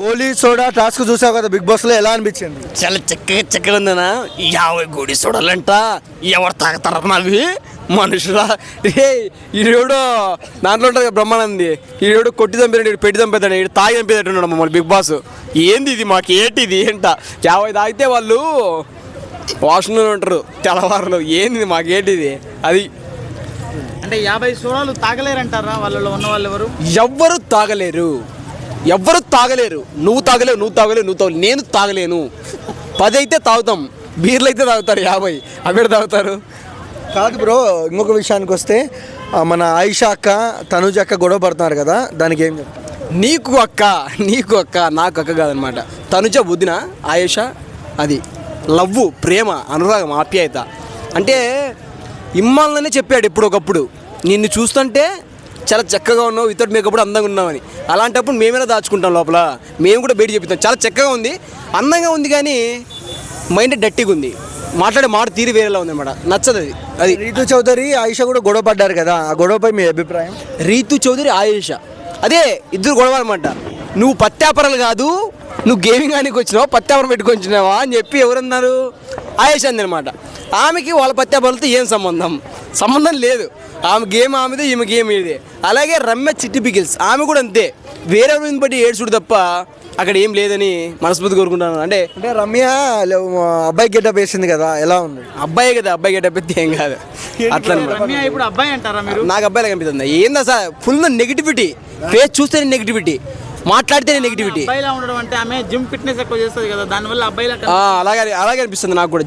గోలీ soda task చూసావు కదా big boss లో, ఎలా అనిపించింది? చాలా చక్కగా ఉందనా. 50 గోడి చూడాలంట ఎవరు తాగుతారా నావి మనుషులా? రే ఈడెవడో దాంట్లో ఉంటుంది బ్రహ్మానంది, ఈడెవడో కొట్టి చంపేదాడు, పెట్టి చంపేదాడు, ఈడు తాగి చంపేదట్టున్నాడు మమ్మల్ని బిగ్ బాస్. ఏంది ఇది, మాకు ఏంటి ఇది ఏంట? 50 తాగితే వాళ్ళు వాష్రూమ్లో ఉంటారు తెల్లవారులు. ఏంది మాకేంటిది అది? అంటే 50 సోడాలు తాగలేరంటారా వాళ్ళలో ఉన్న వాళ్ళు ఎవరు? ఎవ్వరు తాగలేరు, ఎవ్వరు తాగలేరు. నువ్వు తాగలేవు, నేను తాగలేను. 10 అయితే తాగుతాం, బీర్లు అయితే తాగుతారు 50, అవి తాగుతారు. కాదు బ్రో, ఇంకొక విషయానికి వస్తే మన ఆయిషా అక్క తనుజ అక్క గొడవ పడుతున్నారు కదా, దానికి ఏం చెప్తారు? నీకు అక్క నాకు అక్క కాదనమాట. తనుజ వదిన, ఆయేష అది లవ్వు, ప్రేమ, అనురాగం, ఆప్యాయత. అంటే ఇమ్మాలనే చెప్పాడు ఇప్పుడు ఒకప్పుడు, నిన్ను చూస్తుంటే చాలా చక్కగా ఉన్నావు, వితౌట్ మేకప్ అందంగా ఉన్నామని. అలాంటప్పుడు మేమైనా దాచుకుంటాం లోపల, మేము కూడా బయట చెప్తాం చాలా చక్కగా ఉంది, అందంగా ఉంది, కానీ మైండ్ డట్టిగా ఉంది, మాట్లాడే మాట తీరు వేరేలా ఉంది అనమాట. నచ్చదు అది. అది రీతు చౌదరి ఆయిషా కూడా గొడవ పడ్డారు కదా, ఆ గొడవపై మీ అభిప్రాయం? రీతు చౌదరి, ఆయేష అదే ఇద్దరు గొడవ అనమాట. నువ్వు పత్యాపరాలు కాదు, నువ్వు గేమింగ్ ఆనికి వచ్చినావా, పత్యాపరం పెట్టుకొని వచ్చినావా అని చెప్పి ఎవరన్నారు? ఆయేష అందనమాట. ఆమెకి వాళ్ళ పత్యాపరాలతో ఏం సంబంధం లేదు. ఆమె గేమ్ ఆమెదే, ఈమె గేమ్ ఇదే. అలాగే రమ్య చిట్టి పికిల్స్ ఆమె కూడా అంతే, వేరే రోజుని బట్టి ఏడ్చుడు తప్ప అక్కడ ఏం లేదని మనస్ఫూర్తి కోరుకుంటాను. అంటే రమ్య అబ్బాయి గెటప్ వేసింది కదా, ఎలా ఉంది? అబ్బాయి కదా, అబ్బాయి గెటప్ అయితే ఏం కాదు అట్లా. ఇప్పుడు అబ్బాయి అంటారా మీరు? నాకు అబ్బాయిలా కనిపిస్తుంది. ఏందా సార్, ఫుల్ నెగిటివిటీ, ఫేస్ చూస్తేనే నెగిటివిటీ, మాట్లాడితేనే నెగిటివిటీ. అబ్బాయిలా ఉండడం అంటే ఆమె జిమ్ ఫిట్నెస్ ఎక్కువ చేస్తుంది కదా, దానివల్ల అబ్బాయిలా అలాగే అనిపిస్తుంది నాకు కూడా.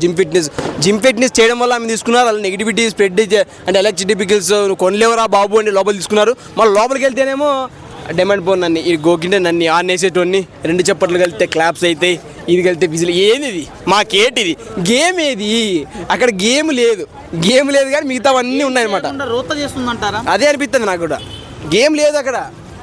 జిమ్ ఫిట్నెస్ చేయడం వల్ల ఆమె తీసుకున్నారు, అలా నెగిటివిటీ స్ప్రెడ్ అంటే ఎలక్ట్రిసిటీ పికిల్స్ నువ్వు కొనలేవరా బాబు అని లోపల తీసుకున్నారు. మళ్ళీ లోపలికి వెళ్తేనేమో డిమాండ్ పోను, నన్ను ఇది గోకింటే నన్ను ఆనేసేటోన్ని 2 చప్పట్లు కలితే క్లాప్స్ అవుతాయి, ఇది కలితే బిజీలు. ఏది మాకేంటిది? గేమ్ ఏది? అక్కడ గేమ్ లేదు కానీ మిగతావన్నీ ఉన్నాయన్నమాట. రోత చేస్తుందంటారా? అదే అనిపిస్తుంది నాకు కూడా, గేమ్ లేదు అక్కడ.